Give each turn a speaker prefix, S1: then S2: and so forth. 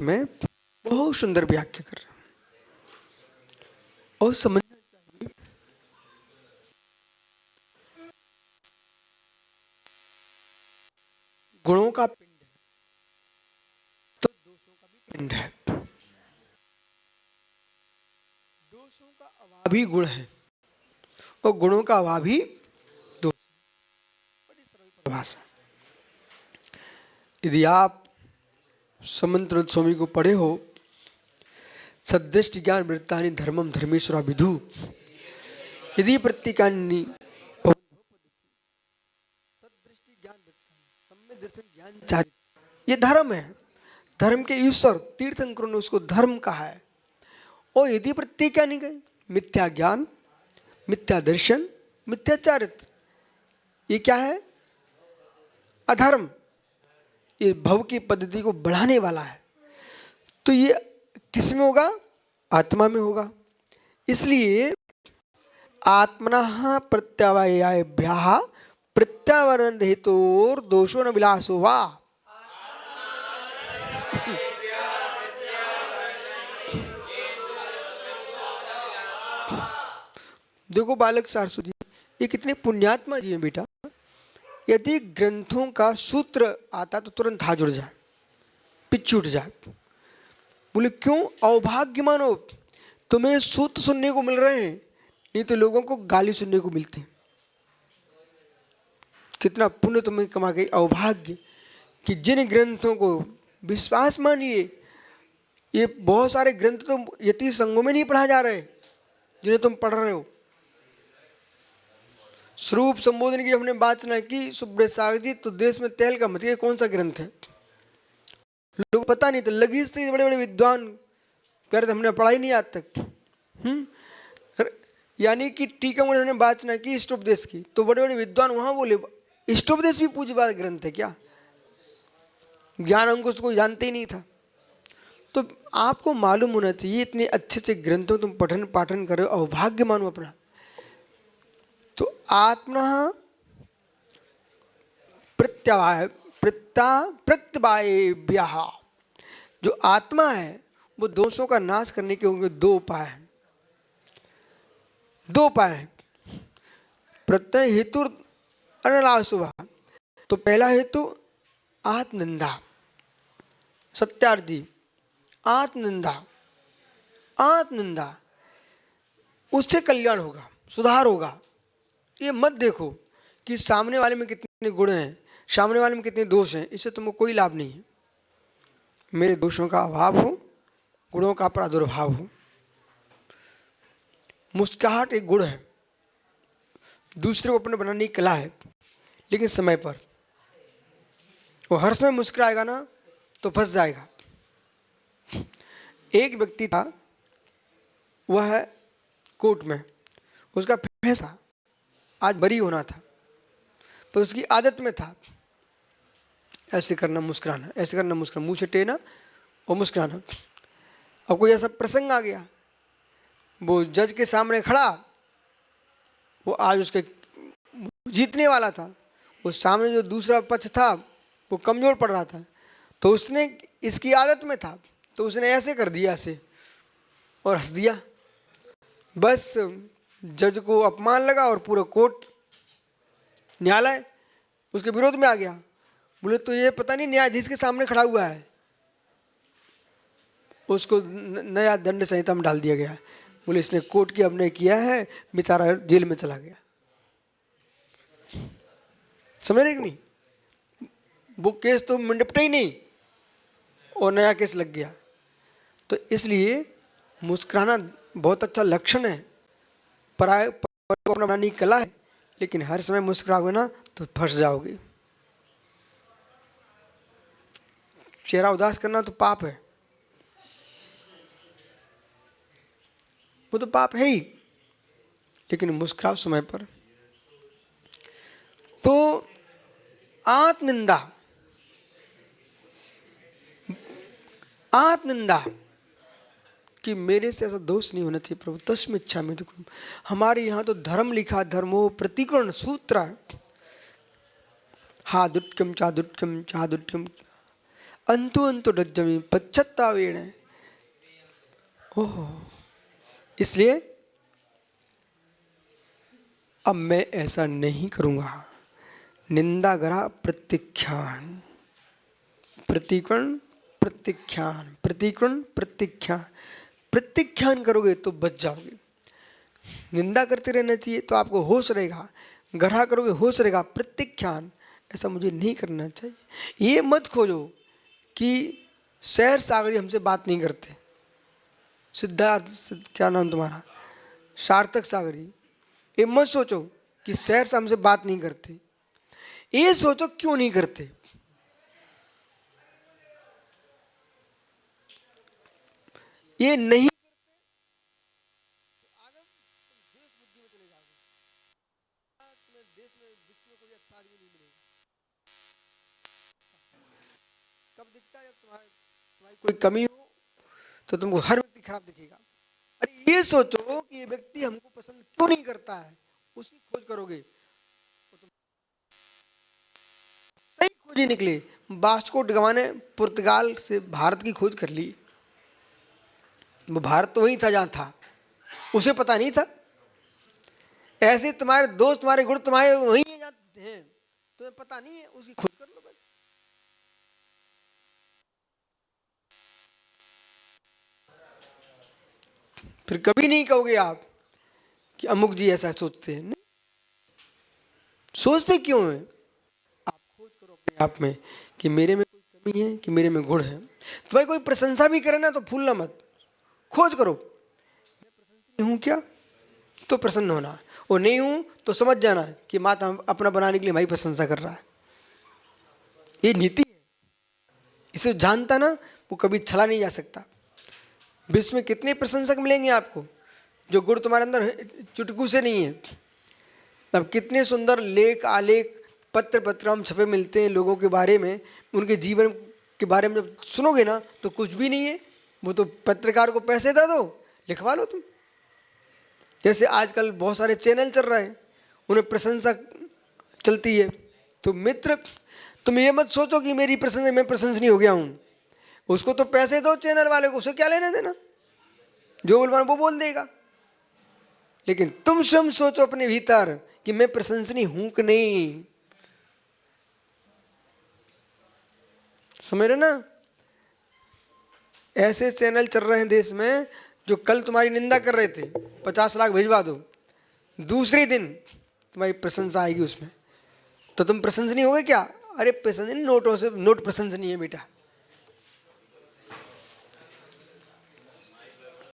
S1: में बहुत सुंदर व्याख्या कर रहे हैं और समझना चाहिए। गुणों का पिंड है तो दोषों का भी पिंड है। दोषों का अभाव ही गुण है और गुणों का अभाव ही दोष। बड़ी सरल परिभाषा। यदि आप समंत्र स्वामी को पढ़े हो, सदृष्टि ज्ञान वृत्तानि धर्मम धर्मेश्वरा विधु यदि प्रतीकानि सदृष्टि ज्ञान वृत्तानि सम्यक दर्शन ज्ञान चारित्र, ये धर्म है। धर्म के ईश्वर तीर्थंकरों ने उसको धर्म कहा है। और यदि प्रतीका नहीं गए, मिथ्या ज्ञान, मिथ्या दर्शन, मिथ्या चारित्र, ये क्या है? अधर्म। ये भव की पद्धति को बढ़ाने वाला है। तो ये किस में होगा? आत्मा में होगा। इसलिए आत्मनः प्रत्यवायाभ्यः प्रत्यावरण हेतुर दोषो न विलासो वा। देखो बालक सारसू जी, ये कितने पुण्यात्मा जी हैं बेटा। यदि ग्रंथों का सूत्र आता तो तुरंत हाथ जुड़ जाए, पिच उठ जाए। बोले क्यों? अवभाग्य मानो, तुम्हें सूत्र सुनने को मिल रहे हैं, नहीं तो लोगों को गाली सुनने को मिलती। कितना पुण्य तुम्हें कमा गई। अवभाग्य कि जिन ग्रंथों को विश्वास मानिए, ये बहुत सारे ग्रंथ तो यति संघों में नहीं पढ़ा जा रहे जिन्हें तुम पढ़ रहे हो। स्वरूप संबोधन की हमने वाचना की सुब्रत सागर जी, तो देश में तेल का मच गया। कौन सा ग्रंथ है? लोग पता नहीं था। लगी स्त्री बड़े बड़े विद्वान कह रहे थे हमने पढ़ा ही नहीं आज तक। यानी कि टीका में हमने वाचना की इष्टोपदेश की, तो बड़े बड़े विद्वान वहां बोले इष्टोपदेश भी पूज्यवाद ग्रंथ है क्या? ज्ञान अंकुश को जानते ही नहीं था। तो आपको मालूम होना चाहिए, इतने अच्छे से ग्रंथों तुम पठन पाठन कर रहे हो, अवभाग्य मानो अपना। तो आत्मा प्रत्यवायभ्यः, जो आत्मा है वो दोषों का नाश करने के होंगे दो उपाय हैं। दो उपाय हैं। प्रत्यय हेतु अनलाशुभा, तो पहला हेतु आत्मनिंदा। सत्यार्थ जी, आत्मनिंदा, आत्मनिंदा, उससे कल्याण होगा, सुधार होगा। ये मत देखो कि सामने वाले में कितने गुण हैं, सामने वाले में कितने दोष हैं, इससे तुमको कोई लाभ नहीं है। मेरे दोषों का अभाव हो, गुणों का प्रादुर्भाव हो। मुस्कुराहट एक गुण है, दूसरे को अपने बनाने की कला है, लेकिन समय पर। वो हर समय मुस्कुराएगा ना तो फंस जाएगा। एक व्यक्ति था, वह है कोर्ट में, उसका फैसला आज बरी होना था, पर उसकी आदत में था ऐसे करना मुस्कुराना, ऐसे करना मुस्कुराना, मुंह से टेना और मुस्कुराना। अब कोई ऐसा प्रसंग आ गया, वो जज के सामने खड़ा, वो आज उसके जीतने वाला था, वो सामने जो दूसरा पक्ष था वो कमजोर पड़ रहा था, तो उसने इसकी आदत में था तो उसने ऐसे कर दिया ऐसे और हंस दिया। बस जज को अपमान लगा और पूरा कोर्ट न्यायालय उसके विरोध में आ गया। बोले तो ये पता नहीं न्यायाधीश के सामने खड़ा हुआ है। उसको नया दंड संहिता में डाल दिया गया। बोले इसने कोर्ट की अभिनय किया है, बेचारा जेल में चला गया। समझ रहे कि नहीं? वो केस तो निपटा ही नहीं और नया केस लग गया। तो इसलिए मुस्कुराना बहुत अच्छा लक्षण है, पराय को अपना बनाने की कला है, लेकिन हर समय मुस्कुराओगे ना तो फंस जाओगे। चेहरा उदास करना तो पाप है, वो तो पाप है ही, लेकिन मुस्कुराओ समय पर। तो आत्मनिंदा, आत्मनिंदा कि मेरे से ऐसा दोष नहीं होना चाहिए प्रभु, तस्मै इच्छामि दुःखम्। हमारे यहाँ तो धर्म लिखा, धर्मो प्रतिकरण सूत्र है, हा दुट्कम चा दुट्कम चा दुट्कम। अंतु अंतु डज्जमी पश्चत्तावेण। ओह, इसलिए अब मैं ऐसा नहीं करूंगा। निंदा करा प्रत्याख्यान, प्रतिकरण प्रत्याख्यान, प्रतिकरण प्रत्याख्यान। प्रत्याख्यान करोगे तो बच जाओगे। निंदा करते रहना चाहिए तो आपको होश रहेगा, गढ़ा करोगे होश रहेगा। प्रत्याख्यान ऐसा मुझे नहीं करना चाहिए। ये मत खोजो कि शहर सागरी हमसे बात नहीं करते, क्या नाम तुम्हारा, सार्थक सागरी। ये मत सोचो कि शहर से हमसे बात नहीं करते, ये सोचो क्यों नहीं करते। ये नहीं कब दिखता है, जब तुम्हारी कोई कमी हो तो तुमको हर व्यक्ति खराब दिखेगा। अरे ये सोचो कि ये व्यक्ति हमको पसंद क्यों नहीं करता है, उसकी खोज करोगे तो तुम सही खोज ही निकले। वास्को ड गामा ने पुर्तगाल से भारत की खोज कर ली। वो भारत तो वही था जहां था, उसे पता नहीं था। ऐसे तुम्हारे दोस्त, तुम्हारे गुण तुम्हारे वही जाते हैं, तुम्हें पता नहीं है, उसकी खोज कर लो बस। फिर कभी नहीं कहोगे आप कि अमुक जी ऐसा सोचते हैं। नहीं, सोचते क्यों है? आप खोज करो अपने आप में कि मेरे में कोई कमी है कि मेरे में गुण है। तुम्हारी कोई प्रशंसा भी करे ना तो फूलना मत, खोज करो मैं प्रशंसनीय हूं क्या, तो प्रसन्न होना, और नहीं हूं तो समझ जाना कि माता अपना बनाने के लिए भाई प्रशंसा कर रहा है। ये नीति है, इसे जानता ना वो कभी छला नहीं जा सकता। विश्व में कितने प्रशंसक मिलेंगे आपको, जो गुण तुम्हारे अंदर चुटकू से नहीं है। अब कितने सुंदर लेख आलेख पत्र पत्राम छपे मिलते हैं लोगों के बारे में, उनके जीवन के बारे में जब सुनोगे ना तो कुछ भी नहीं है। वो तो पत्रकार को पैसे दे दो, लिखवा लो तुम। जैसे आजकल बहुत सारे चैनल चल रहे हैं, उन्हें प्रशंसा चलती है। तो मित्र, तुम ये मत सोचो कि मेरी प्रशंसा, मैं प्रशंसनीय हो गया हूँ। उसको तो पैसे दो चैनल वाले को, उसे क्या लेने देना, जो बोलवाना वो बोल देगा। लेकिन तुम स्वयं सोचो अपने भीतर कि मैं प्रशंसनीय हूं कि नहीं। समझ रहे ना? ऐसे चैनल चल रहे हैं देश में जो कल तुम्हारी निंदा कर रहे थे, 50 लाख भिजवा दो, दूसरे दिन तुम्हारी प्रशंसा आएगी उसमें, तो तुम प्रशंसनीय होगे क्या? अरे प्रशंसनीय नोटों से, नोट प्रशंसनीय है बेटा।